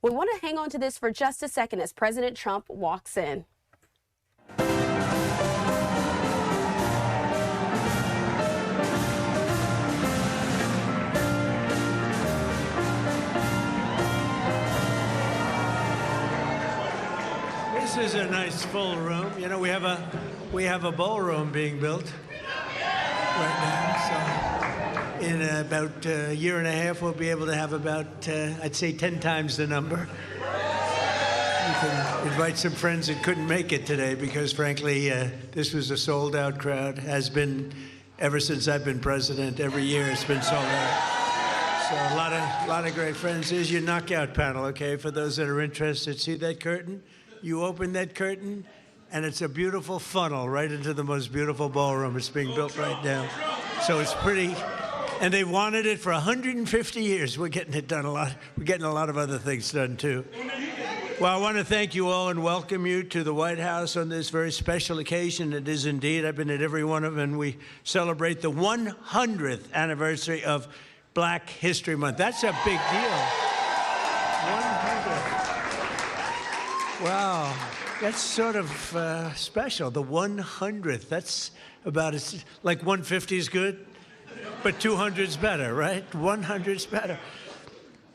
We want to hang on to this for just a second as President Trump walks in. This is a nice full room. You know, we have a ballroom being built right now. So in about a year and a half, we'll be able to have about, I'd say, 10 times the number. You can invite some friends that couldn't make it today because, frankly, this was a sold-out crowd. Has been ever since I've been president. Every year it's been sold out. So a lot of great friends. Here's your knockout panel, okay? For those that are interested, see that curtain? You open that curtain, and it's a beautiful funnel right into the most beautiful ballroom. It's being built right now. So it's pretty, and they wanted it for 150 years. We're getting it done a lot. We're getting a lot of other things done, too. Well, I want to thank you all and welcome you to the White House on this very special occasion. It is indeed. I've been at every one of them, and we celebrate the 100th anniversary of Black History Month. That's a big deal. 100. Wow, that's sort of special, the 100th. That's about as, like 150 is good, but 200 is better, right? 100 is better.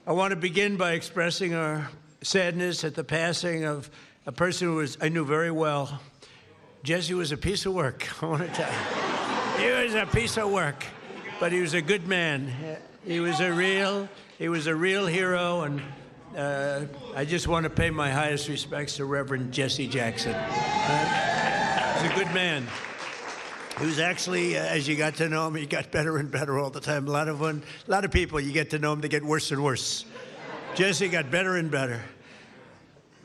I want to begin by expressing our sadness at the passing of a person who I knew very well. Jesse was a piece of work, I want to tell you. He was a piece of work, but he was a good man. He was a real hero, and I just want to pay my highest respects to Reverend Jesse Jackson. He's a good man. He was actually, as you got to know him, he got better and better all the time. A lot of people, you get to know him, they get worse and worse. Jesse got better and better.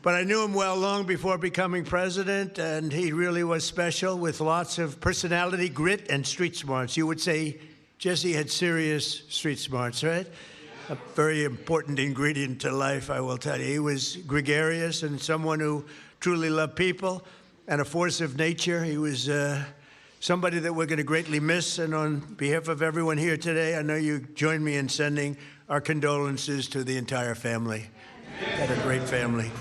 But I knew him well long before becoming president, and he really was special with lots of personality, grit, and street smarts. You would say Jesse had serious street smarts, right? A very important ingredient to life, I will tell you. He was gregarious and someone who truly loved people and a force of nature. He was somebody that we're going to greatly miss. And on behalf of everyone here today, I know you join me in sending our condolences to the entire family. Had a great family.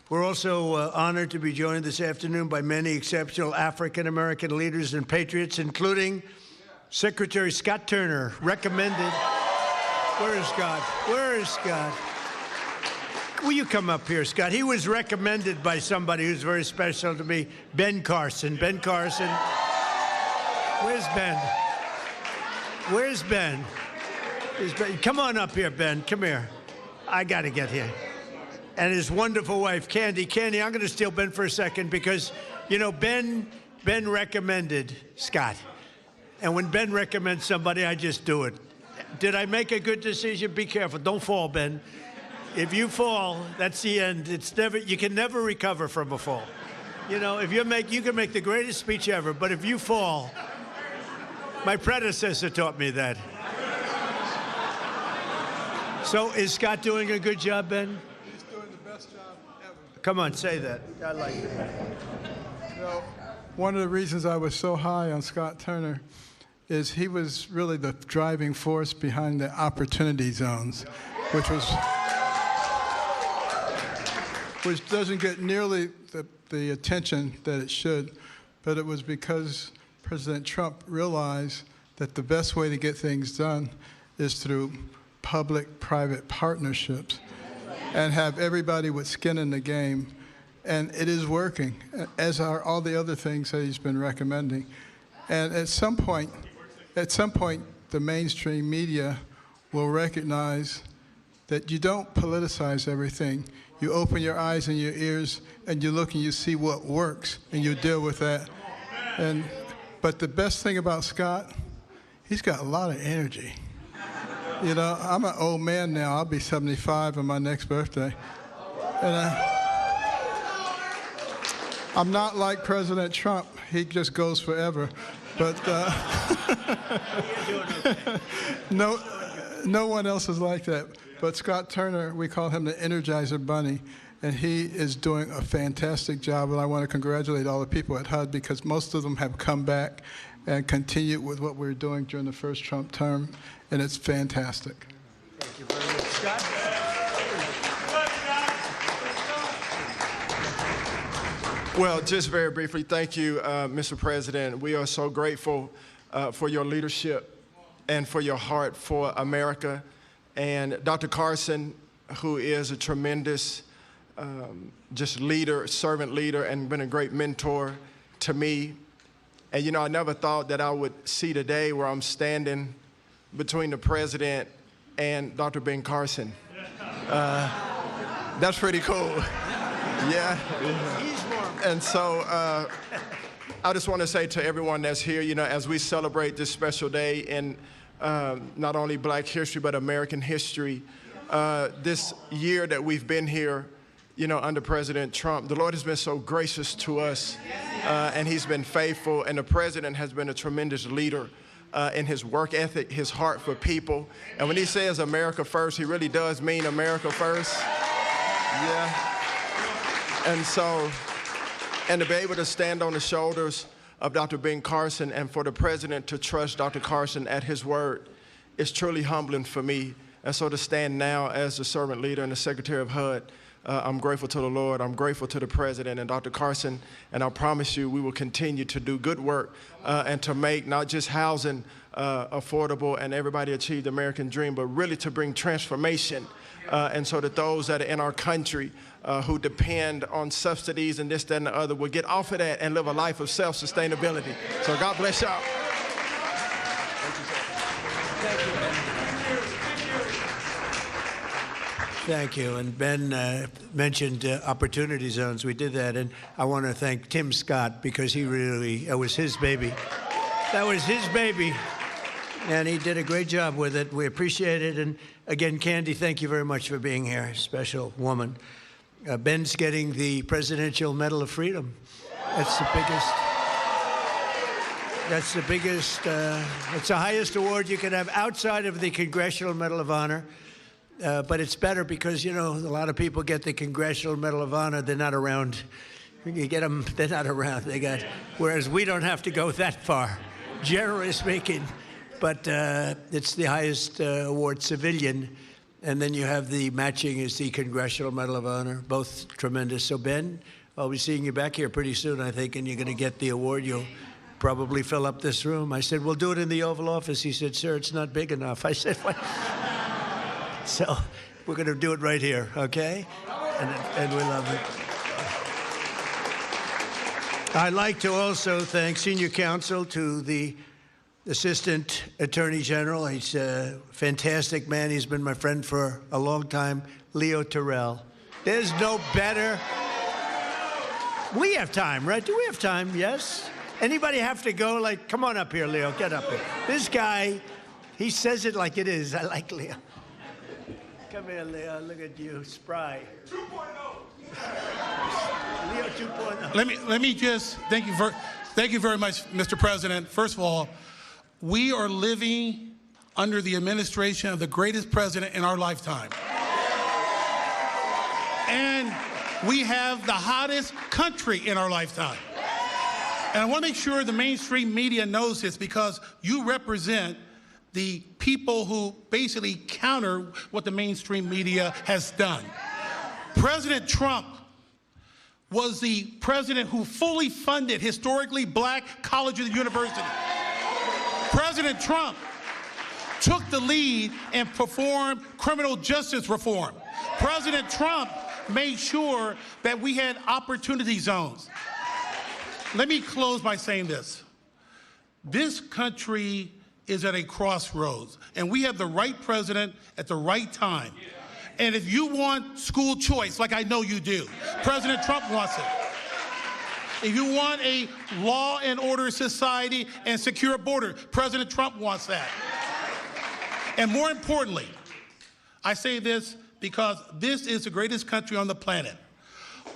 We're also honored to be joined this afternoon by many exceptional African-American leaders and patriots, including Secretary Scott Turner, recommended. Where is Scott? Where is Scott? Will you come up here, Scott? He was recommended by somebody who's very special to me, Ben Carson. Ben Carson. Where's Ben? Where's Ben? Come on up here, Ben. Come here. I got to get here. And his wonderful wife, Candy. Candy, I'm going to steal Ben for a second because, you know, Ben recommended Scott. And when Ben recommends somebody, I just do it. Did I make a good decision? Be careful. Don't fall, Ben. If you fall, that's the end. You can never recover from a fall. You know, you can make the greatest speech ever, but if you fall, my predecessor taught me that. So is Scott doing a good job, Ben? He's doing the best job ever. Come on, say that. I like it. You know, one of the reasons I was so high on Scott Turner is he was really the driving force behind the opportunity zones, which doesn't get nearly the attention that it should, but it was because President Trump realized that the best way to get things done is through public-private partnerships and have everybody with skin in the game. And it is working, as are all the other things that he's been recommending. And at some point, the mainstream media will recognize that you don't politicize everything. You open your eyes and your ears, and you look and you see what works, and you deal with that. But the best thing about Scott, he's got a lot of energy. You know, I'm an old man now. I'll be 75 on my next birthday. And I'm not like President Trump. He just goes forever. But no one else is like that. But Scott Turner, we call him the Energizer Bunny, and he is doing a fantastic job. And I want to congratulate all the people at HUD because most of them have come back and continued with what we were doing during the first Trump term, and it's fantastic. Thank you very much, Scott. Well, just very briefly, thank you, Mr. President. We are so grateful for your leadership and for your heart for America. And Dr. Carson, who is a tremendous just leader, servant leader, and been a great mentor to me. And you know, I never thought that I would see today where I'm standing between the president and Dr. Ben Carson. That's pretty cool. Yeah. And so I just want to say to everyone that's here, you know, as we celebrate this special day in not only Black history, but American history, this year that we've been here, you know, under President Trump, the Lord has been so gracious to us, and he's been faithful, and the president has been a tremendous leader in his work ethic, his heart for people. And when he says America first, he really does mean America first. Yeah. And so, and to be able to stand on the shoulders of Dr. Ben Carson and for the president to trust Dr. Carson at his word is truly humbling for me. And so to stand now as the servant leader and the secretary of HUD, I'm grateful to the Lord. I'm grateful to the president and Dr. Carson. And I promise you we will continue to do good work and to make not just housing affordable and everybody achieve the American dream, but really to bring transformation. And so that those that are in our country who depend on subsidies and this, that, and the other will get off of that and live a life of self-sustainability. So God bless y'all. Thank you. And Ben mentioned opportunity zones. We did that. And I want to thank Tim Scott because he really, it was his baby. That was his baby. And he did a great job with it. We appreciate it. And again, Candy, thank you very much for being here. Special woman. Ben's getting the Presidential Medal of Freedom. That's the biggest. That's the biggest. It's the highest award you can have outside of the Congressional Medal of Honor. But it's better because, you know, a lot of people get the Congressional Medal of Honor. They're not around. You get them, they're not around. Whereas we don't have to go that far, generally speaking. But it's the highest award, civilian. And then you have the matching is the Congressional Medal of Honor, both tremendous. So, Ben, I'll be seeing you back here pretty soon, I think, and you're going to get the award. You'll probably fill up this room. I said, we'll do it in the Oval Office. He said, sir, it's not big enough. I said, what? So we're going to do it right here, okay? And we love it. I'd like to also thank Senior Counsel to the Assistant Attorney General. He's a fantastic man. He's been my friend for a long time, Leo Terrell. There's no better. We have time, right? Do we have time? Yes? Anybody have to go? Like, come on up here, Leo. Get up here. This guy, he says it like it is. I like Leo. Come here, Leo. Look at you, spry. 2.0. Leo 2.0. Let me just thank you very much, Mr. President. First of all, we are living under the administration of the greatest president in our lifetime. And we have the hottest country in our lifetime. And I want to make sure the mainstream media knows this because you represent the people who basically counter what the mainstream media has done. President Trump was the president who fully funded historically black colleges and universities. President Trump took the lead and performed criminal justice reform. President Trump made sure that we had opportunity zones. Let me close by saying this. This country is at a crossroads, and we have the right president at the right time. And if you want school choice, like I know you do, President Trump wants it. If you want a law and order society and secure border, President Trump wants that. And more importantly, I say this because this is the greatest country on the planet.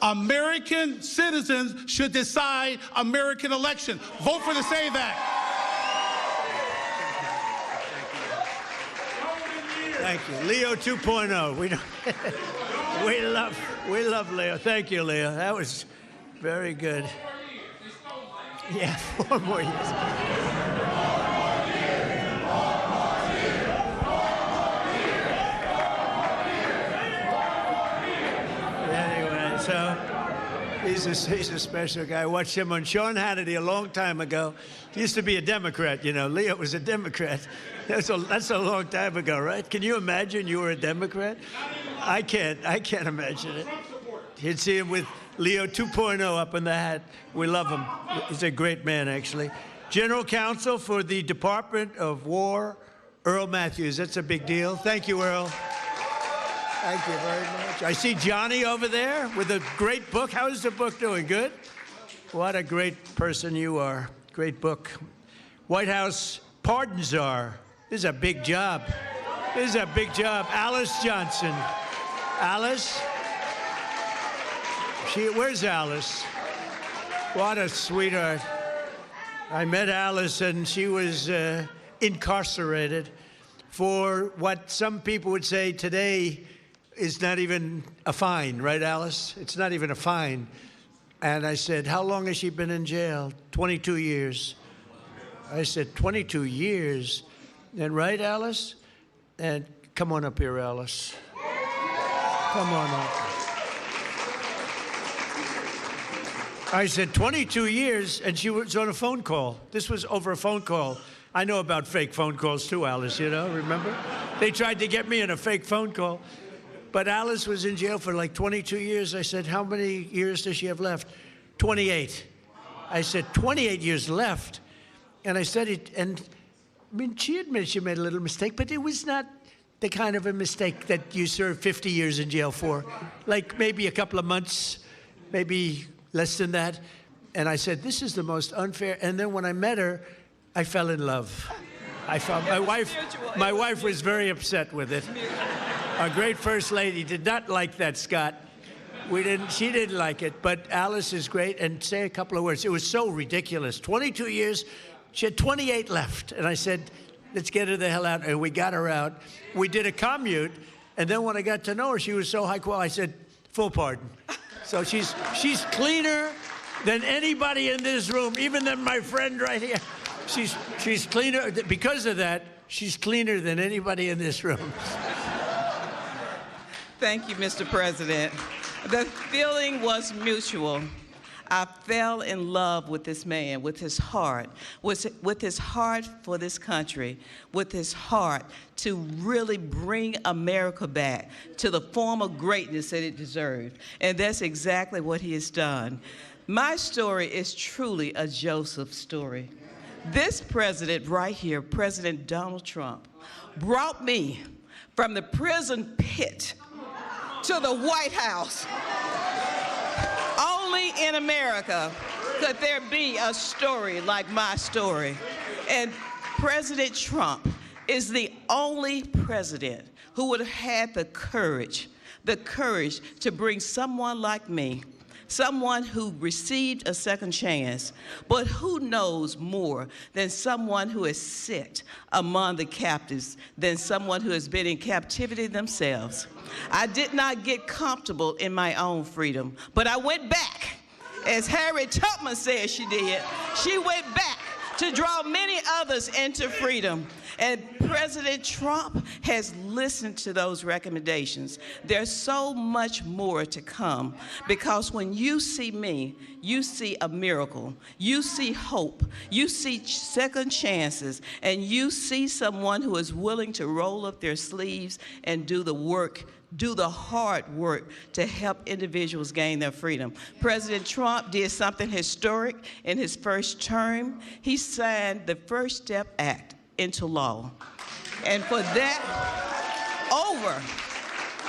American citizens should decide American election. Vote for the SAVE Act. Thank you. Leo 2.0. We love Leo. Thank you, Leo. That was very good. Yeah, 4 more years. Anyway, so He's a special guy. I watched him on Sean Hannity a long time ago. He used to be a Democrat, you know. Leo was a Democrat. That's a long time ago, right? Can you imagine you were a Democrat? I can't imagine it. You'd see him with Leo 2.0 up in the hat. We love him. He's a great man, actually. General Counsel for the Department of War, Earl Matthews. That's a big deal. Thank you, Earl. Thank you very much. I see Johnny over there with a great book. How is the book doing? Good? What a great person you are. Great book. White House Pardon Czar. This is a big job. This is a big job. Alice Johnson. Alice? Where's Alice? What a sweetheart. I met Alice and she was incarcerated for what some people would say today is not even a fine, right, Alice? It's not even a fine. And I said, how long has she been in jail? 22 years. I said, 22 years. And right, Alice? And come on up here, Alice. Come on up. I said, 22 years, and she was on a phone call. This was over a phone call. I know about fake phone calls too, Alice, you know, remember? They tried to get me in a fake phone call. But Alice was in jail for like 22 years. I said, how many years does she have left? 28. I said, 28 years left. And I said it, and I mean, she admitted she made a little mistake, but it was not the kind of a mistake that you serve 50 years in jail for. Like maybe a couple of months, maybe less than that. And I said, this is the most unfair. And then when I met her, I fell in love. My wife was very upset with it. Our great First Lady did not like that, Scott. She didn't like it, but Alice is great. And say a couple of words. It was so ridiculous. 22 years, she had 28 left. And I said, let's get her the hell out. And we got her out. We did a commute. And then when I got to know her, she was so high quality. I said, full pardon. So she's cleaner than anybody in this room, even than my friend right here. She's cleaner. Because of that, she's cleaner than anybody in this room. Thank you, Mr. President. The feeling was mutual. I fell in love with this man, with his heart for this country, with his heart to really bring America back to the form of greatness that it deserved. And that's exactly what he has done. My story is truly a Joseph story. This president right here, President Donald Trump, brought me from the prison pit to the White House. Only in America could there be a story like my story. And President Trump is the only president who would have had the courage to bring someone like me, someone who received a second chance, but who knows more than someone who has sit among the captives, than someone who has been in captivity themselves. I did not get comfortable in my own freedom, but I went back, as Harriet Tubman said she did. She went back to draw many others into freedom. And President Trump has listened to those recommendations. There's so much more to come, because when you see me, you see a miracle. You see hope. You see second chances. And you see someone who is willing to roll up their sleeves and do the work, do the hard work to help individuals gain their freedom. President Trump did something historic in his first term. He signed the First Step Act into law. And for that,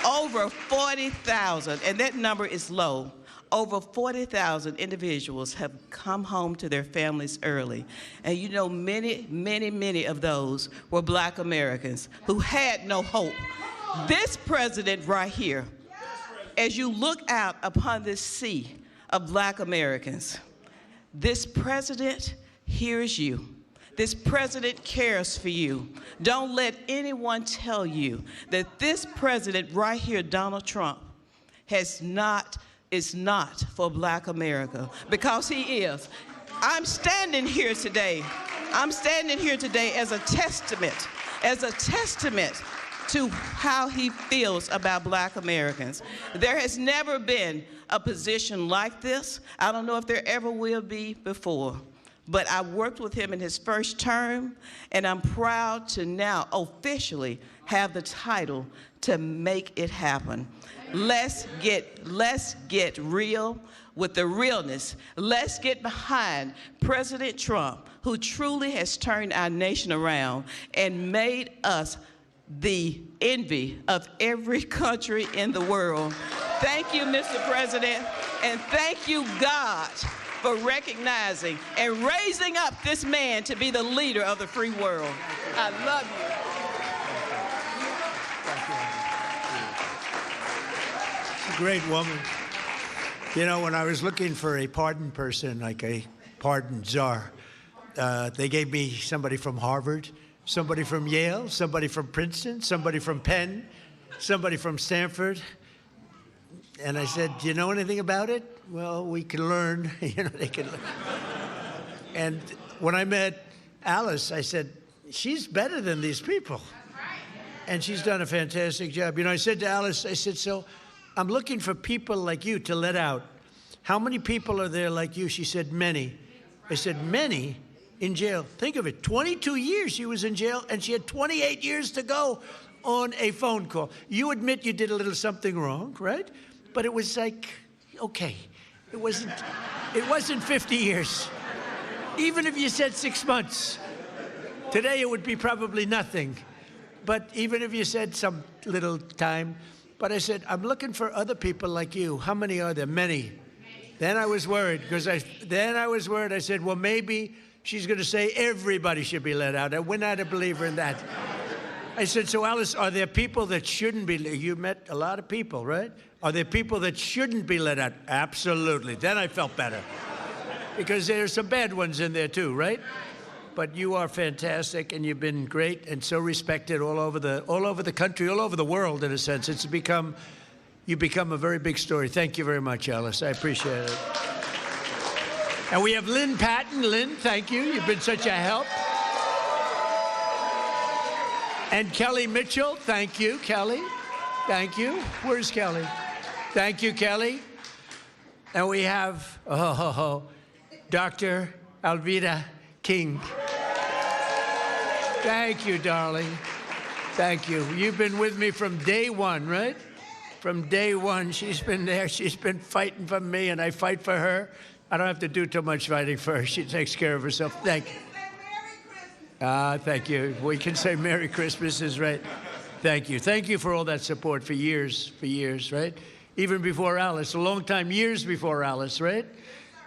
over 40,000, and that number is low, over 40,000 individuals have come home to their families early. And you know, many, many, many of those were Black Americans who had no hope. This president right here, as you look out upon this sea of Black Americans, this president hears you. This president cares for you. Don't let anyone tell you that this president right here, Donald Trump, is not for Black America, because he is. I'm standing here today as a testament to how he feels about Black Americans. There has never been a position like this. I don't know if there ever will be before. But I worked with him in his first term, and I'm proud to now officially have the title to make it happen. Let's get real with the realness. Let's get behind President Trump, who truly has turned our nation around and made us the envy of every country in the world. Thank you, Mr. President, and thank you, God, for recognizing and raising up this man to be the leader of the free world. I love you. She's a great woman. You know, when I was looking for a pardon person, like a pardon czar, they gave me somebody from Harvard, somebody from Yale, somebody from Princeton, somebody from Penn, somebody from Stanford. And I said, do you know anything about it? Well, we can learn. You know, they can learn. And when I met Alice, I said, she's better than these people. And she's done a fantastic job. You know, I said to Alice, I said, so I'm looking for people like you to let out. How many people are there like you? She said, many. I said, many in jail? Think of it, 22 years she was in jail, and she had 28 years to go on a phone call. You admit you did a little something wrong, right? But it was like, okay, it wasn't 50 years. Even if you said 6 months, today it would be probably nothing. But even if you said some little time, but I said, I'm looking for other people like you. How many are there? Many. Then I was worried, because I said, well, maybe she's going to say everybody should be let out. We're not a believer in that. I said, so Alice, are there people that shouldn't be? You met a lot of people, right? Are there people that shouldn't be let out? Absolutely. Then I felt better, because there's some bad ones in there too, right? But you are fantastic, and you've been great and so respected all over the country, all over the world, in a sense. You've become a very big story. Thank you very much, Alice. I appreciate it. And we have Lynn Patton. Lynn, thank you. You've been such a help. And Kelly Mitchell, thank you, Kelly. Thank you. Where's Kelly? Thank you, Kelly. And we have, Dr. Alveda King. Thank you, darling. Thank you. You've been with me from day one, right? From day one, she's been there. She's been fighting for me, and I fight for her. I don't have to do too much fighting for her. She takes care of herself. Thank you. Thank you. We can say Merry Christmas is right. Thank you. Thank you for all that support for years, right? Even before Alice, a long time, years before Alice, right?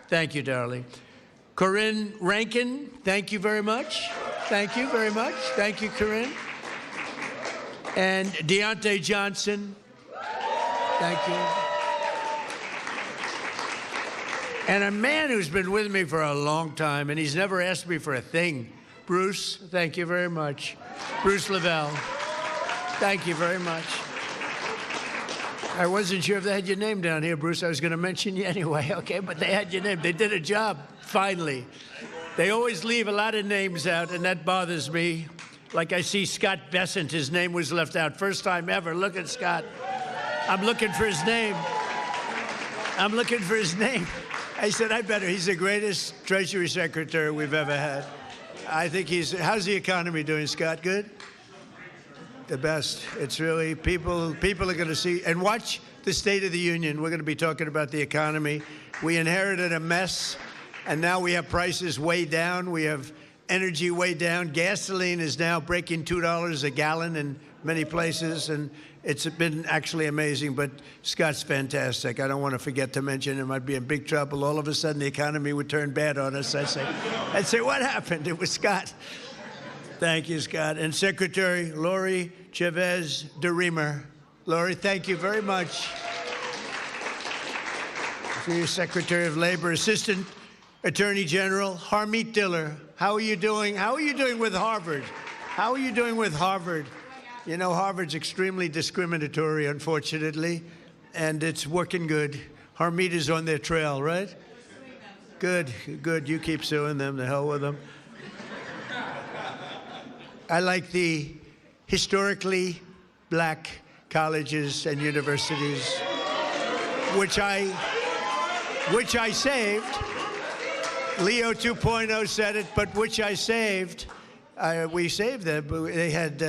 Thank you, darling. Corinne Rankin, thank you very much. Thank you very much. Thank you, Corinne. And Deontay Johnson, thank you. And a man who's been with me for a long time, and he's never asked me for a thing. Bruce, thank you very much. Bruce Lavelle, thank you very much. I wasn't sure if they had your name down here, Bruce. I was going to mention you anyway, okay? But they had your name. They did a job, finally. They always leave a lot of names out, and that bothers me. Like I see Scott Bessent, his name was left out. First time ever. Look at Scott. I'm looking for his name. I'm looking for his name. I said, I better. He's the greatest Treasury Secretary we've ever had. I think how's the economy doing, Scott? Good? The best. It's really, people are going to see, and watch the State of the Union. We're going to be talking about the economy. We inherited a mess, and now we have prices way down. We have energy way down. Gasoline is now breaking $2 a gallon in many places, and it's been actually amazing. But Scott's fantastic. I don't want to forget to mention him. I'd be in big trouble. All of a sudden, the economy would turn bad on us. I'd say, what happened? It was Scott. Thank you, Scott. And Secretary Lori Chavez DeRemer. Lori, thank you very much for your Secretary of Labor. Assistant Attorney General Harmeet Diller. How are you doing? How are you doing with Harvard? How are you doing with Harvard? You know, Harvard's extremely discriminatory, unfortunately, and it's working good. Harmeet is on their trail, right? Good, good. You keep suing them. The hell with them. I like the historically black colleges and universities, which I saved. Leo 2.0 said it, but which I saved. We saved them. They had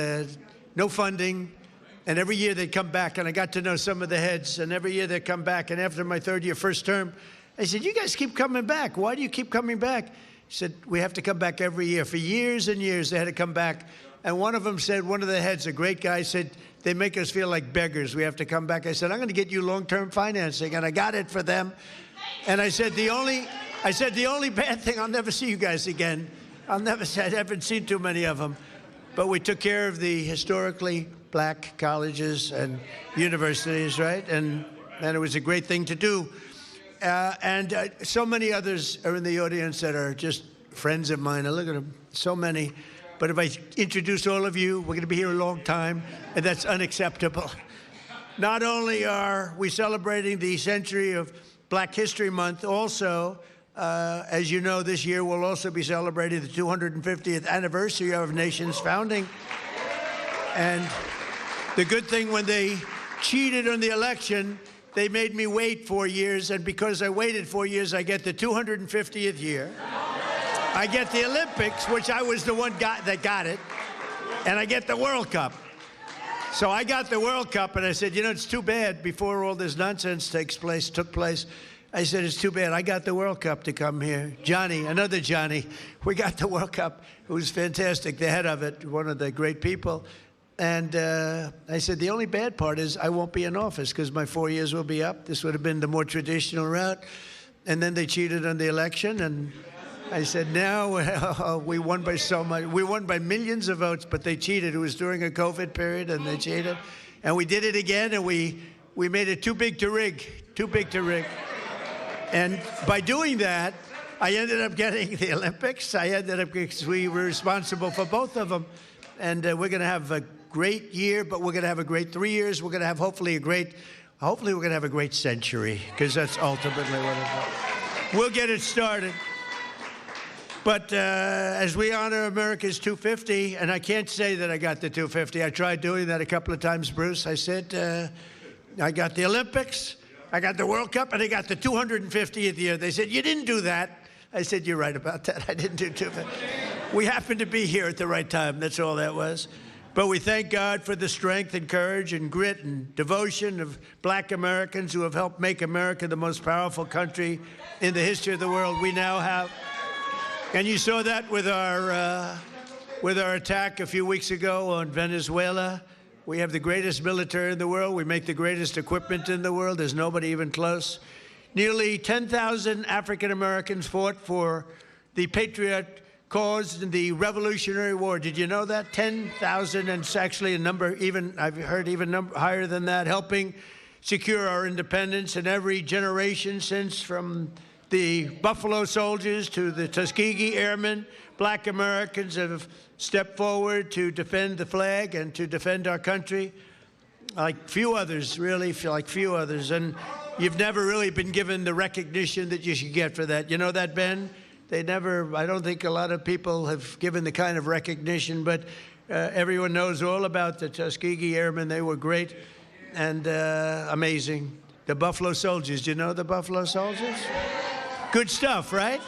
no funding, and every year they'd come back, and I got to know some of the heads, and every year they'd come back, and after my third year, first term, I said, you guys keep coming back. Why do you keep coming back? He said, we have to come back every year. For years and years, they had to come back. And one of them said, one of the heads, a great guy, said, they make us feel like beggars. We have to come back. I said, I'm going to get you long-term financing, and I got it for them. And I said, the only bad thing, I'll never see you guys again. I haven't seen too many of them. But we took care of the historically black colleges and universities, right? And it was a great thing to do. And so many others are in the audience that are just friends of mine. I look at them, so many. But if I introduce all of you, we're going to be here a long time, and that's unacceptable. Not only are we celebrating the century of Black History Month, also, as you know, this year we'll also be celebrating the 250th anniversary of our nation's founding. And the good thing, when they cheated on the election, they made me wait 4 years, and because I waited 4 years, I get the 250th year. I get the Olympics, which I was the one that got it, and I get the World Cup. So I got the World Cup, and I said, you know, it's too bad before all this nonsense took place. I said, it's too bad. I got the World Cup to come here. Johnny, another Johnny, we got the World Cup. It was fantastic, the head of it, one of the great people. And I said, the only bad part is I won't be in office because my 4 years will be up. This would have been the more traditional route. And then they cheated on the election, and I said, now we won by so much. We won by millions of votes, but they cheated. It was during a COVID period, and they cheated. And we did it again, and we made it too big to rig, too big to rig. And by doing that, I ended up getting the Olympics. Because we were responsible for both of them. And we're going to have a great year, but we're going to have a great 3 years. We're going to have hopefully we're going to have a great century, because that's ultimately what it is. We'll get it started. But as we honor America's 250, and I can't say that I got the 250. I tried doing that a couple of times, Bruce. I said, I got the Olympics, I got the World Cup, and I got the 250th year. They said, you didn't do that. I said, you're right about that. I didn't do 250. We happened to be here at the right time. That's all that was. But we thank God for the strength and courage and grit and devotion of black Americans who have helped make America the most powerful country in the history of the world we now have. And you saw that with our attack a few weeks ago on Venezuela. We have the greatest military in the world. We make the greatest equipment in the world. There's nobody even close. Nearly 10,000 African Americans fought for the patriot cause in the Revolutionary War. Did you know that? 10,000, and it's actually a number I've heard higher than that, helping secure our independence in every generation since, from the Buffalo Soldiers to the Tuskegee Airmen. Black Americans have stepped forward to defend the flag and to defend our country like few others, really, like few others. And you've never really been given the recognition that you should get for that. You know that, Ben? I don't think a lot of people have given the kind of recognition, but everyone knows all about the Tuskegee Airmen. They were great and amazing. The Buffalo Soldiers. Do you know the Buffalo Soldiers? Good stuff, right?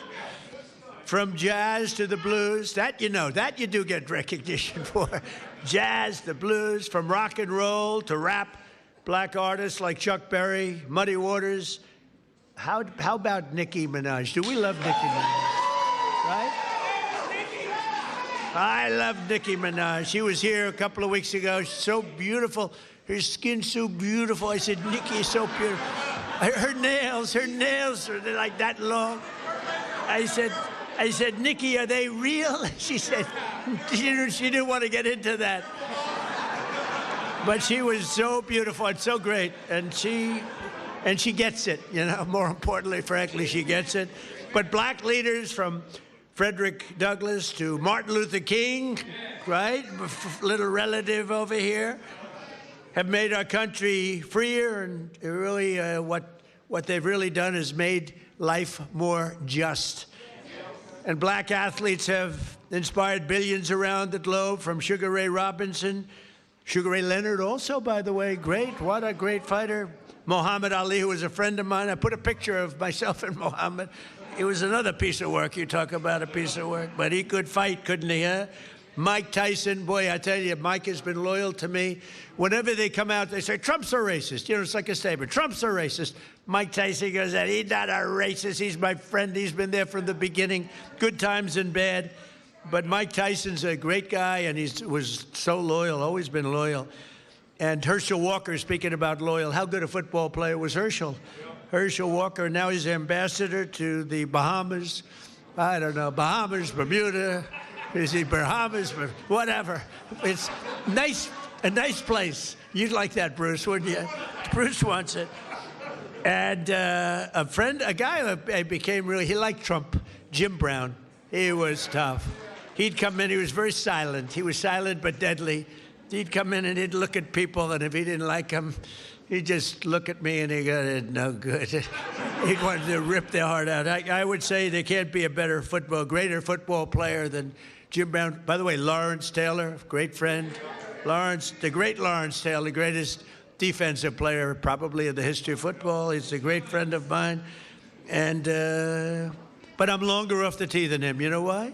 From jazz to the blues. That you know, that you do get recognition for. Jazz, the blues, from rock and roll to rap. Black artists like Chuck Berry, Muddy Waters. How about Nicki Minaj? Do we love Nicki Minaj? Right? I love Nicki Minaj. She was here a couple of weeks ago. She's so beautiful. Her skin's so beautiful. I said, Nicki is so beautiful. Her nails are like that long. I said, Nicki, are they real? She said, she didn't want to get into that. But she was so beautiful and so great, and she gets it, you know, more importantly, frankly, she gets it. But black leaders, from Frederick Douglass to Martin Luther King, right? Little relative over here, have made our country freer, and really what they've really done is made life more just. And black athletes have inspired billions around the globe, from Sugar Ray Robinson Sugar Ray Leonard also, by the way, great. What a great fighter. Muhammad Ali, who was a friend of mine. I put a picture of myself and Muhammad. It was another piece of work. You talk about a piece of work. But he could fight, couldn't he, huh? Mike Tyson, boy, I tell you, Mike has been loyal to me. Whenever they come out, they say, Trump's a racist. You know, it's like a statement. Trump's a racist. Mike Tyson goes, he's not a racist. He's my friend. He's been there from the beginning, good times and bad. But Mike Tyson's a great guy, and he was so loyal, always been loyal. And Herschel Walker, speaking about loyal, how good a football player was Herschel? Herschel Walker, now he's ambassador to the Bahamas. I don't know, Bahamas, Bermuda. Is he Bahamas? Whatever. It's nice, a nice place. You'd like that, Bruce, wouldn't you? Bruce wants it. And a guy I became really, he liked Trump, Jim Brown. He was tough. He'd come in, he was very silent. He was silent but deadly. He'd come in and he'd look at people, and if he didn't like them, he'd just look at me and he'd go, no good. He wanted to rip their heart out. I would say there can't be a greater football player than Jim Brown. By the way, Lawrence Taylor, great friend. The great Lawrence Taylor, the greatest defensive player probably in the history of football. He's a great friend of mine. And but I'm longer off the tee than him. You know why?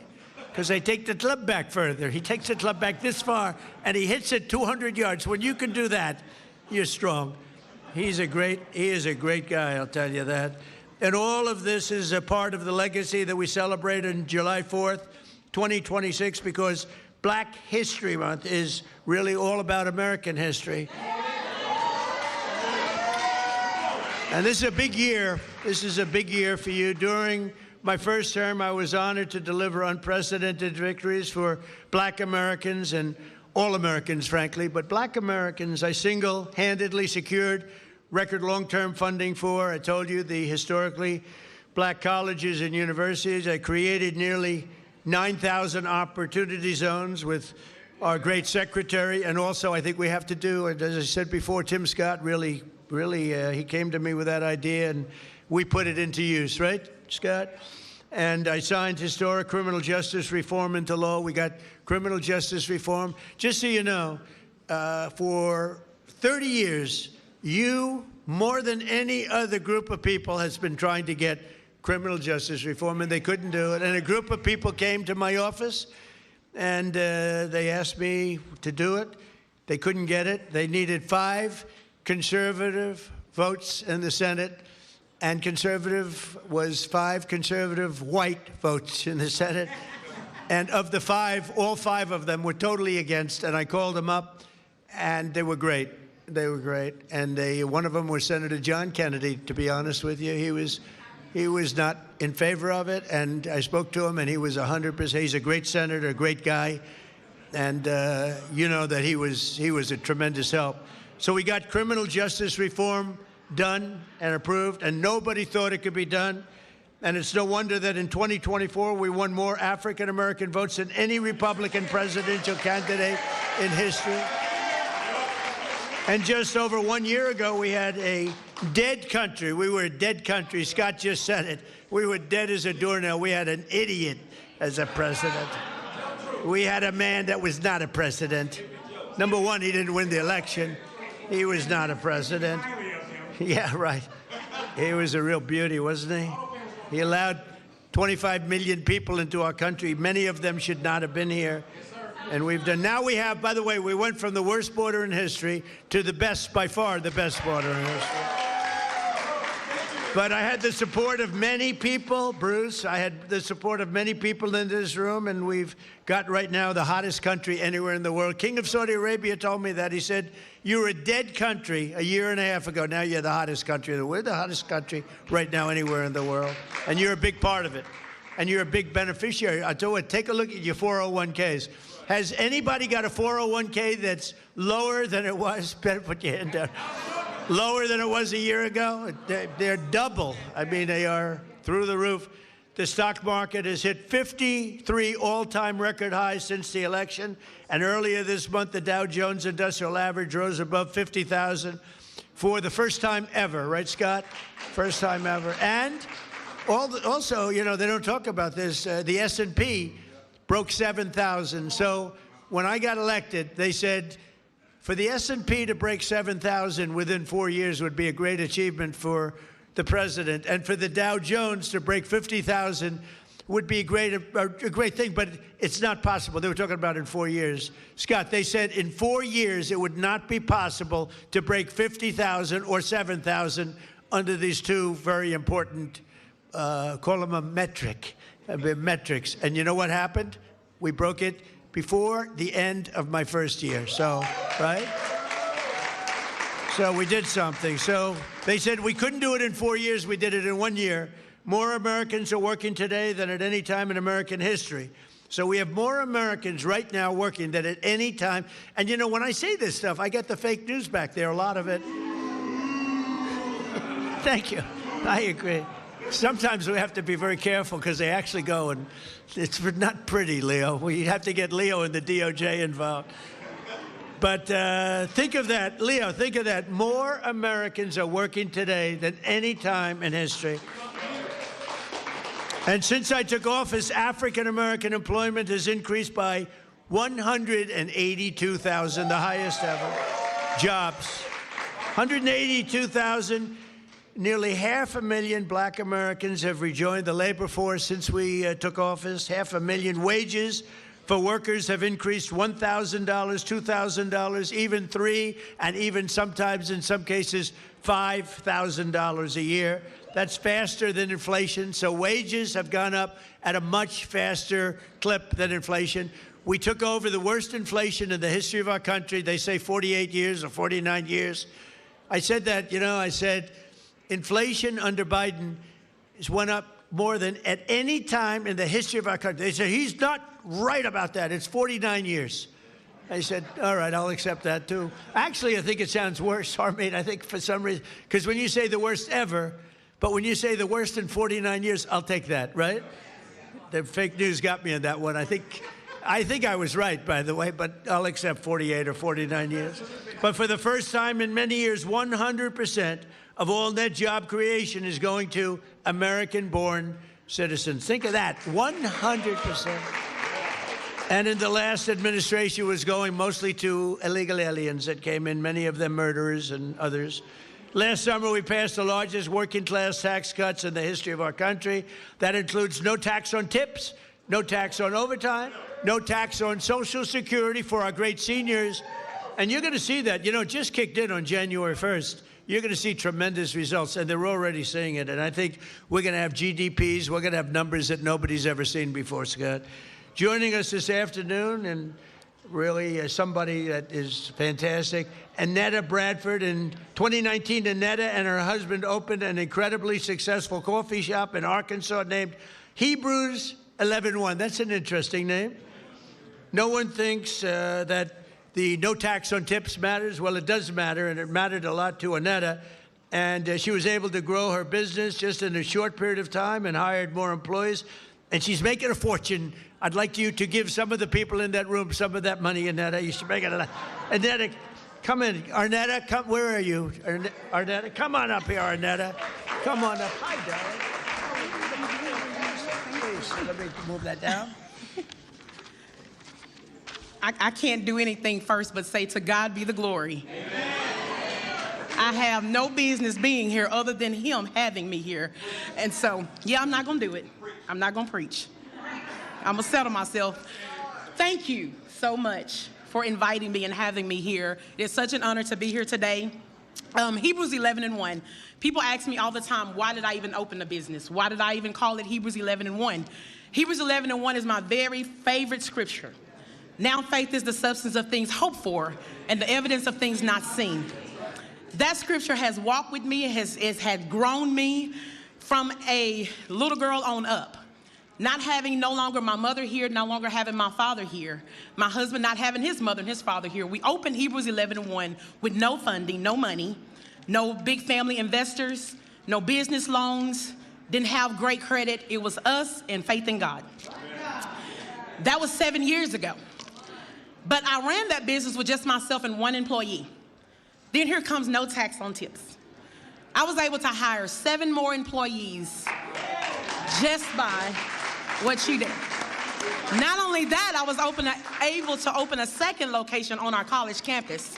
Because I take the club back further. He takes the club back this far, and he hits it 200 yards. When you can do that, you're strong. He is a great guy, I'll tell you that. And all of this is a part of the legacy that we celebrate on July 4th, 2026, because Black History Month is really all about American history. And this is a big year. This is a big year for you. During my first term, I was honored to deliver unprecedented victories for Black Americans and all Americans, frankly. But Black Americans, I single-handedly secured record long-term funding for. I told you, the historically Black colleges and universities. I created nearly 9,000 opportunity zones with our great secretary. And also, I think we have to do, and as I said before, Tim Scott really, he came to me with that idea, and we put it into use, right, Scott? And I signed historic criminal justice reform into law. We got criminal justice reform. Just so you know, for 30 years, you, more than any other group of people, has been trying to get criminal justice reform, and they couldn't do it. And a group of people came to my office, and they asked me to do it. They couldn't get it. They needed 5 conservative votes in the Senate, and conservative was 5 conservative white votes in the Senate. And of the 5, all 5 of them were totally against, and I called them up, and they were great. They were great. And one of them was Senator John Kennedy, to be honest with you. He was not in favor of it, and I spoke to him, and he was 100%. He's a great senator, a great guy, and you know that he was a tremendous help. So we got criminal justice reform done and approved, and nobody thought it could be done. And it's no wonder that in 2024, we won more African-American votes than any Republican presidential candidate in history. And just over 1 year ago, we had a dead country. We were a dead country. Scott just said it. We were dead as a doornail. We had an idiot as a president. We had a man that was not a president. Number one, he didn't win the election. He was not a president. Yeah, right. He was a real beauty, wasn't he? He allowed 25 million people into our country. Many of them should not have been here. And we've done. Now we have, by the way, we went from the worst border in history to the best, by far, the best border in history. But I had the support of many people, Bruce. I had the support of many people in this room, and we've got right now the hottest country anywhere in the world. King of Saudi Arabia told me that. He said, you were a dead country a year and a half ago. Now you're the hottest country. We're the hottest country right now anywhere in the world. And you're a big part of it. And you're a big beneficiary. I tell you what, take a look at your 401ks. Has anybody got a 401k that's lower than it was? Better put your hand down. Lower than it was a year ago? They're double. I mean, they are through the roof. The stock market has hit 53 all-time record highs since the election. And earlier this month, the Dow Jones Industrial Average rose above 50,000 for the first time ever. Right, Scott? First time ever. And also, you know, they don't talk about this. The S&P broke 7,000. So when I got elected, they said for the S&P to break 7,000 within 4 years would be a great achievement for the president, and for the Dow Jones to break 50,000 would be a great thing, but it's not possible. They were talking about in 4 years. Scott, they said in 4 years it would not be possible to break 50,000 or 7,000 under these two very important, call them a metrics. And you know what happened? We broke it before the end of my first year. So, right? So we did something. So they said we couldn't do it in 4 years. We did it in 1 year. More Americans are working today than at any time in American history. So we have more Americans right now working than at any time. And, you know, when I say this stuff, I get the fake news back there, a lot of it. Thank you. I agree. Sometimes we have to be very careful because they actually go, and it's not pretty, Leo. We have to get Leo and the DOJ involved. But think of that, Leo, think of that. More Americans are working today than any time in history. And since I took office, African-American employment has increased by 182,000, the highest ever. Jobs, 182,000. Nearly 500,000 black Americans have rejoined the labor force since we took office. 500,000 wages for workers have increased $1,000, $2,000, even $3,000, and even sometimes, in some cases, $5,000 a year. That's faster than inflation. So wages have gone up at a much faster clip than inflation. We took over the worst inflation in the history of our country. They say 48 years or 49 years. I said that, you know, I said inflation under Biden has went up more than at any time in the history of our country. They said, he's not right about that. It's 49 years. I said, all right, I'll accept that too. Actually, I think it sounds worse, Harmeet. I think for some reason, because when you say the worst ever, but when you say the worst in 49 years, I'll take that, right? The fake news got me on that one. I think I was right, by the way, but I'll accept 48 or 49 years. But for the first time in many years, 100% of all net job creation is going to American-born citizens. Think of that, 100%. And in the last administration, it was going mostly to illegal aliens that came in, many of them murderers and others. Last summer, we passed the largest working-class tax cuts in the history of our country. That includes no tax on tips, no tax on overtime, no tax on Social Security for our great seniors. And you're going to see that. You know, it just kicked in on January 1st. You're going to see tremendous results, and they're already seeing it. And I think we're going to have GDPs. We're going to have numbers that nobody's ever seen before, Scott. Joining us this afternoon, and really somebody that is fantastic, Annetta Bradford. In 2019, Annetta and her husband opened an incredibly successful coffee shop in Arkansas named Hebrews 11:1. That's an interesting name. No one thinks that the no tax on tips matters. Well, it does matter, and it mattered a lot to Annetta. And she was able to grow her business just in a short period of time and hired more employees. And she's making a fortune. I'd like you to give some of the people in that room some of that money, Annetta. You should make it a lot. Annetta, come in. Arnetta, come. Where are you? Arnetta, come on up here, Arnetta. Come on up. Hi, darling. Please, let me move that down. I can't do anything first but say to God be the glory. Amen. I have no business being here other than him having me here. And so, yeah, I'm not going to do it. I'm not going to preach. I'm going to settle myself. Thank you so much for inviting me and having me here. It's such an honor to be here today. Hebrews 11:1. People ask me all the time, why did I even open a business? Why did I even call it Hebrews 11:1? Hebrews 11:1 is my very favorite scripture. Now faith is the substance of things hoped for and the evidence of things not seen. That scripture has walked with me, it has grown me from a little girl on up. Not having no longer my mother here, no longer having my father here, my husband not having his mother and his father here. We opened Hebrews 11:1 with no funding, no money, no big family investors, no business loans, didn't have great credit. It was us and faith in God. That was 7 years ago. But I ran that business with just myself and one employee. Then here comes no tax on tips. I was able to hire 7 more employees just by what she did. Not only that, I was able to open a second location on our college campus.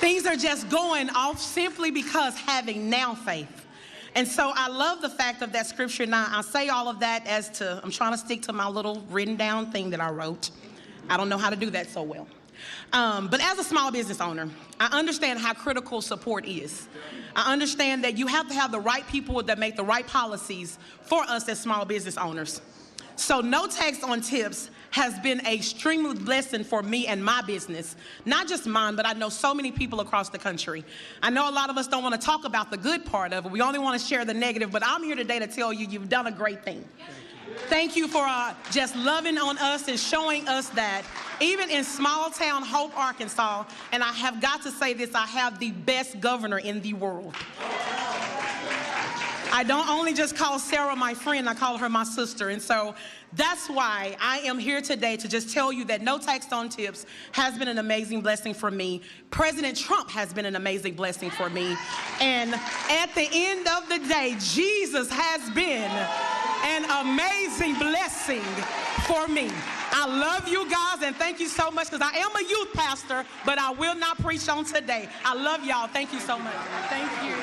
Things are just going off simply because having now faith. And so I love the fact of that scripture. Now, I say all of that as to, I'm trying to stick to my little written down thing that I wrote. I don't know how to do that so well. But as a small business owner, I understand how critical support is. I understand that you have to have the right people that make the right policies for us as small business owners. So no tax on tips has been an extreme blessing for me and my business. Not just mine, but I know so many people across the country. I know a lot of us don't want to talk about the good part of it. We only want to share the negative, but I'm here today to tell you you've done a great thing. Thank you for just loving on us and showing us that even in small town Hope, Arkansas, and I have got to say this, I have the best governor in the world. I don't only just call Sarah my friend, I call her my sister. And so that's why I am here today to just tell you that no tax on tips has been an amazing blessing for me. President Trump has been an amazing blessing for me. And at the end of the day, Jesus has been an amazing blessing for me. I love you guys and thank you so much because I am a youth pastor, but I will not preach on today. I love y'all. Thank you so much. Thank you.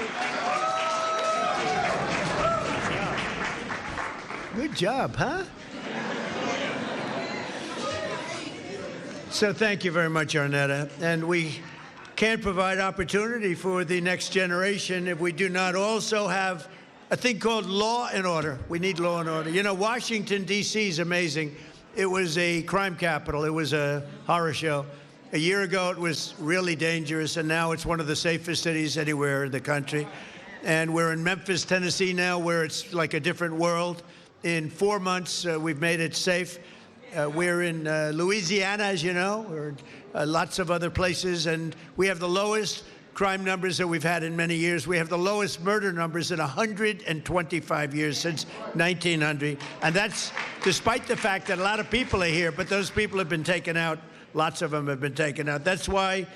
Good job, huh? So thank you very much, Arnetta. And we can't provide opportunity for the next generation if we do not also have a thing called law and order. We need law and order. You know, Washington, D.C. is amazing. It was a crime capital. It was a horror show. A year ago, it was really dangerous, and now it's one of the safest cities anywhere in the country. And we're in Memphis, Tennessee now, where it's like a different world. In 4 months, we've made it safe. We're in Louisiana, as you know. We're in lots of other places, and we have the lowest crime numbers that we've had in many years. We have the lowest murder numbers in 125 years, since 1900. And that's despite the fact that a lot of people are here, but those people have been taken out. Lots of them have been taken out. That's why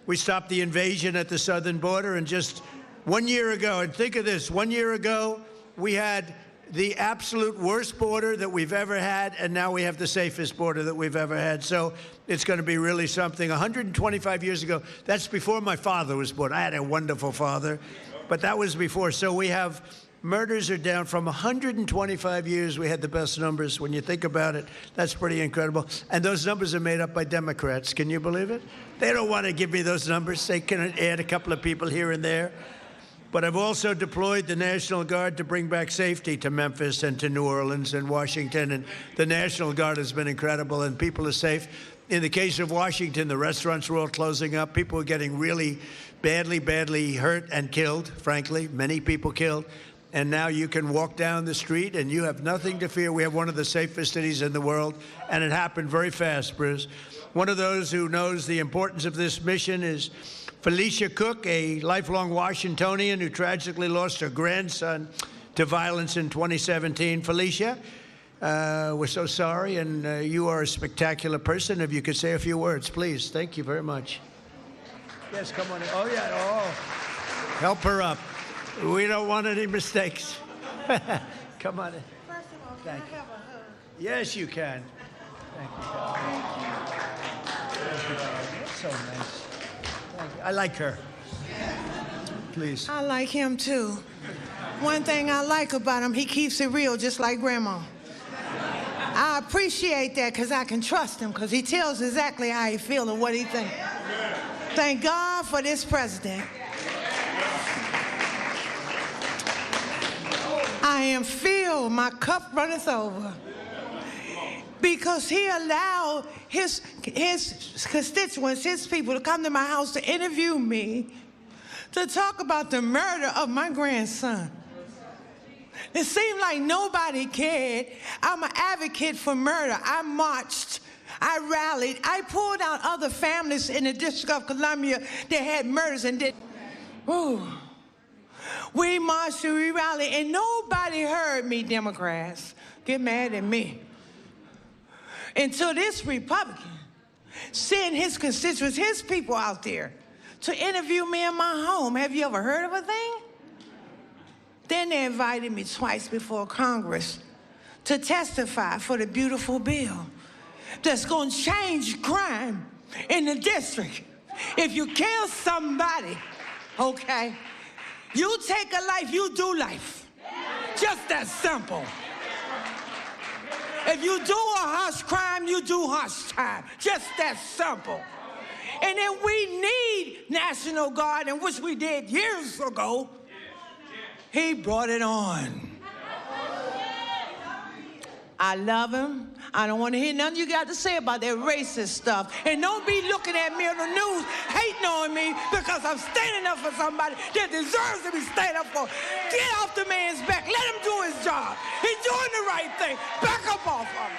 we stopped the invasion at the southern border. And just 1 year ago, and think of this, 1 year ago, we had the absolute worst border that we've ever had, and now we have the safest border that we've ever had. So it's going to be really something. 125 years ago, that's before my father was born. I had a wonderful father, but that was before. So we have, murders are down from 125 years. We had the best numbers. When you think about it, that's pretty incredible. And those numbers are made up by Democrats. Can you believe it? They don't want to give me those numbers. They can add a couple of people here and there. But I've also deployed the National Guard to bring back safety to Memphis and to New Orleans and Washington. And the National Guard has been incredible, and people are safe. In the case of Washington, the restaurants were all closing up. People were getting really badly hurt and killed, frankly, many people killed. And now you can walk down the street and you have nothing to fear. We have one of the safest cities in the world, and it happened very fast, Bruce. One of those who knows the importance of this mission is Felicia Cook, a lifelong Washingtonian who tragically lost her grandson to violence in 2017. Felicia, we're so sorry, and you are a spectacular person. If you could say a few words, please. Thank you very much. Yes, come on in. Oh, yeah. Oh, help her up. We don't want any mistakes. Come on in. First of all, can I have a hug? Yes, you can. Thank you, God. Thank you, God. That's so nice. I like her. Please. I like him too. One thing I like about him, he keeps it real, just like Grandma. I appreciate that because I can trust him because he tells exactly how he feels and what he thinks. Thank God for this president. I am filled, my cup runneth over. Because he allowed his constituents, his people, to come to my house to interview me, to talk about the murder of my grandson. It seemed like nobody cared. I'm an advocate for murder. I marched. I rallied. I pulled out other families in the District of Columbia that had murders and did. Ooh. We marched and we rallied, and nobody heard me, Democrats. Get mad at me. Until this Republican sent his constituents, his people out there to interview me in my home. Have you ever heard of a thing? Then they invited me twice before Congress to testify for the beautiful bill that's going to change crime in the district. If you kill somebody, okay, you take a life, you do life. Just that simple. If you do a harsh crime, you do harsh time. Just that simple. And then we need National Guard, and which we did years ago. He brought it on. I love him. I don't want to hear nothing you got to say about that racist stuff. And don't be looking at me on the news hating on me because I'm standing up for somebody that deserves to be standing up for. Get off the man's back. Let him do his job. He's doing the right thing. Back up off of him.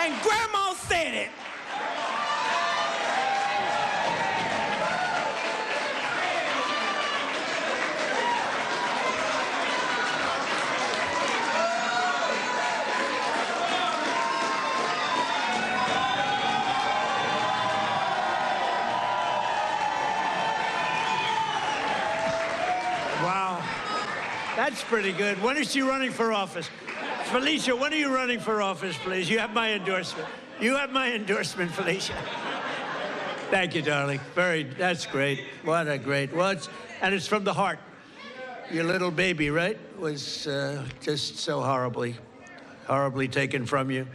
And Grandma said it. Wow, that's pretty good. When is she running for office? Felicia, when are you running for office, please? You have my endorsement. You have my endorsement, Felicia. Thank you, darling. That's great. What a great, and it's from the heart. Your little baby, right, was just so horribly taken from you.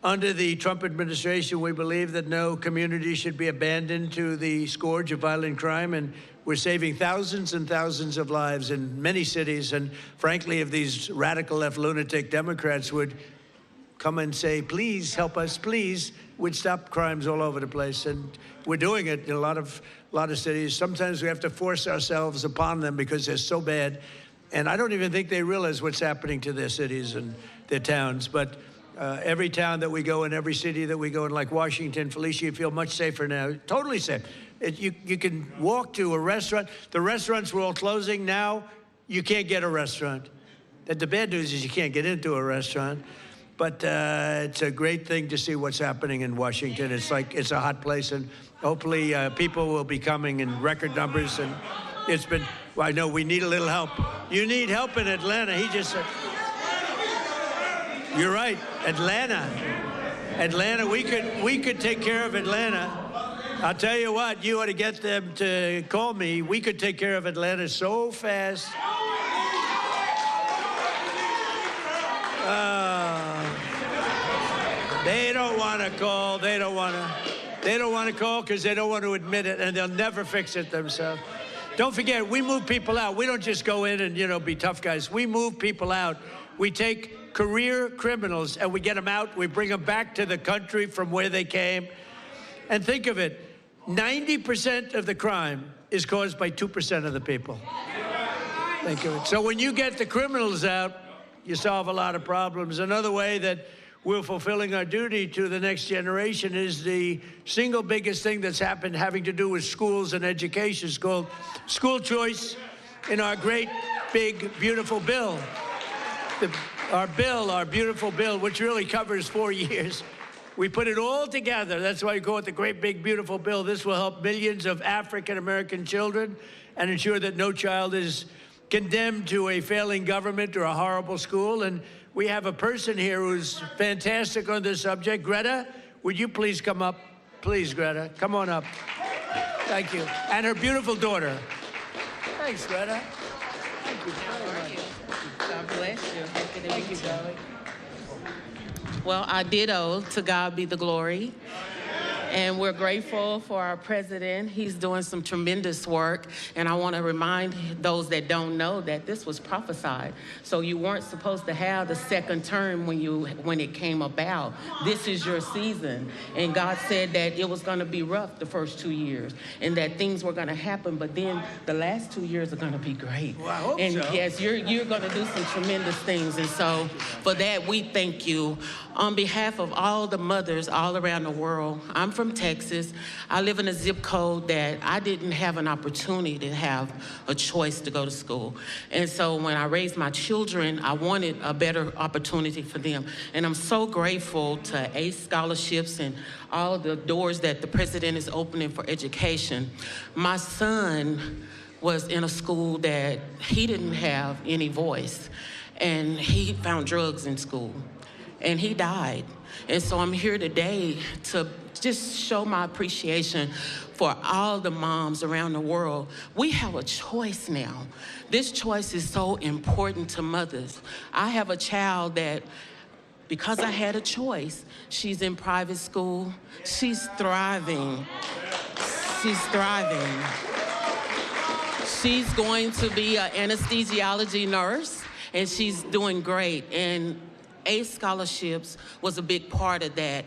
Under the Trump administration, we believe that no community should be abandoned to the scourge of violent crime, and we're saving thousands and thousands of lives in many cities. And frankly, if these radical left lunatic Democrats would come and say, please help us, please, we'd stop crimes all over the place. And we're doing it in a lot of cities. Sometimes we have to force ourselves upon them because they're so bad. And I don't even think they realize what's happening to their cities and their towns. But every town that we go in, every city that we go in, like Washington, Felicia, you feel much safer now, totally safe. You can walk to a restaurant. The restaurants were all closing. Now you can't get a restaurant. The bad news is you can't get into a restaurant. But it's a great thing to see what's happening in Washington. It's like it's a hot place, and hopefully people will be coming in record numbers. And it's been, well, I know we need a little help. You need help in Atlanta. He just said, you're right, Atlanta, we could take care of Atlanta. I'll tell you what, you ought to get them to call me. We could take care of Atlanta so fast. They don't want to call. They don't want to call because they don't want to admit it, and they'll never fix it themselves. Don't forget, we move people out. We don't just go in and, be tough guys. We move people out. We take career criminals and we get them out. We bring them back to the country from where they came. And think of it, 90% of the crime is caused by 2% of the people. Think of it. So when you get the criminals out, you solve a lot of problems. Another way that we're fulfilling our duty to the next generation is the single biggest thing that's happened having to do with schools and education. It's called school choice in our great, big, beautiful bill. Our beautiful bill, which really covers 4 years. We put it all together. That's why we call it the great, big, beautiful bill. This will help millions of African-American children and ensure that no child is condemned to a failing government or a horrible school. And we have a person here who's fantastic on this subject. Greta, would you please come up? Please, Greta, come on up. Thank you. And her beautiful daughter. Thanks, Greta. Thank you very much. God bless you. Thank you, darling. Well, I ditto, to God be the glory. And we're grateful for our president. He's doing some tremendous work. And I want to remind those that don't know that this was prophesied. So you weren't supposed to have the second term when it came about. This is your season. And God said that it was going to be rough the first 2 years and that things were going to happen. But then the last 2 years are going to be great. Well, I hope and so. yes, you're going to do some tremendous things. And so for that, we thank you. On behalf of all the mothers all around the world, I'm from Texas. I live in a zip code that I didn't have an opportunity to have a choice to go to school. And so when I raised my children, I wanted a better opportunity for them. And I'm so grateful to ACE scholarships and all the doors that the president is opening for education. My son was in a school that he didn't have any voice, and he found drugs in school. and he died. And so I'm here today to just show my appreciation for all the moms around the world. We have a choice now. This choice is so important to mothers. I have a child that, because I had a choice, she's in private school. She's thriving. She's thriving. She's going to be an anesthesiology nurse, and she's doing great. And ACE scholarships was a big part of that.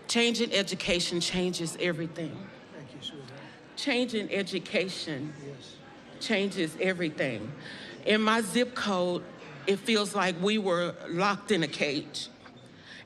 Changing education changes everything. Thank you, sweetheart. Changing education changes everything. In my zip code, it feels like we were locked in a cage.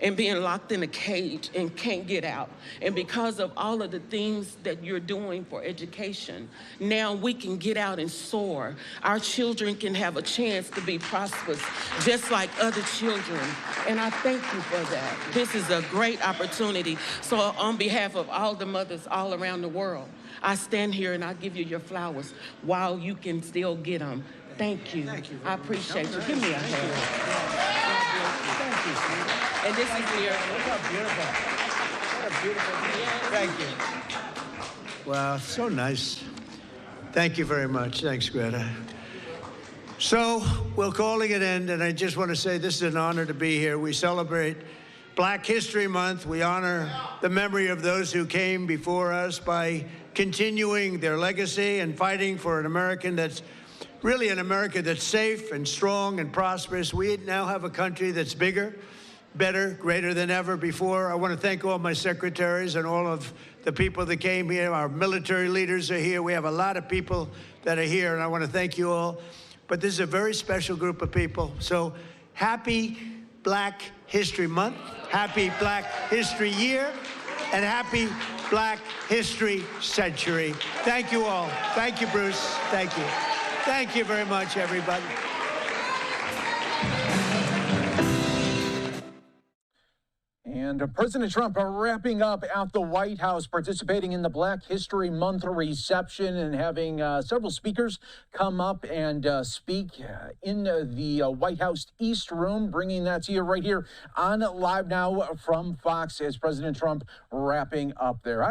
And being locked in a cage and can't get out. And because of all of the things that you're doing for education, now we can get out and soar. Our children can have a chance to be prosperous, just like other children. And I thank you for that. This is a great opportunity. So on behalf of all the mothers all around the world, I stand here and I give you your flowers while you can still get them. Thank you. Thank you. I appreciate you. Give me a hand. Thank you, sweetheart. And this is here. Look how beautiful. What a beautiful thing. Thank you. Wow, so nice. Thank you very much. Thanks, Greta. So we're calling it end, and I just want to say this is an honor to be here. We celebrate Black History Month. We honor the memory of those who came before us by continuing their legacy and fighting for an American that's really an America that's safe and strong and prosperous. We now have a country that's bigger, better, greater than ever before. I want to thank all my secretaries and all of the people that came here. Our military leaders are here. We have a lot of people that are here, and I want to thank you all. But this is a very special group of people. So happy Black History Month, happy Black History Year, and happy Black History Century. Thank you all. Thank you, Bruce. Thank you. Thank you very much, everybody. And President Trump wrapping up at the White House, participating in the Black History Month reception and having several speakers come up and speak in the White House East Room, bringing that to you right here on Live Now from Fox as President Trump wrapping up there.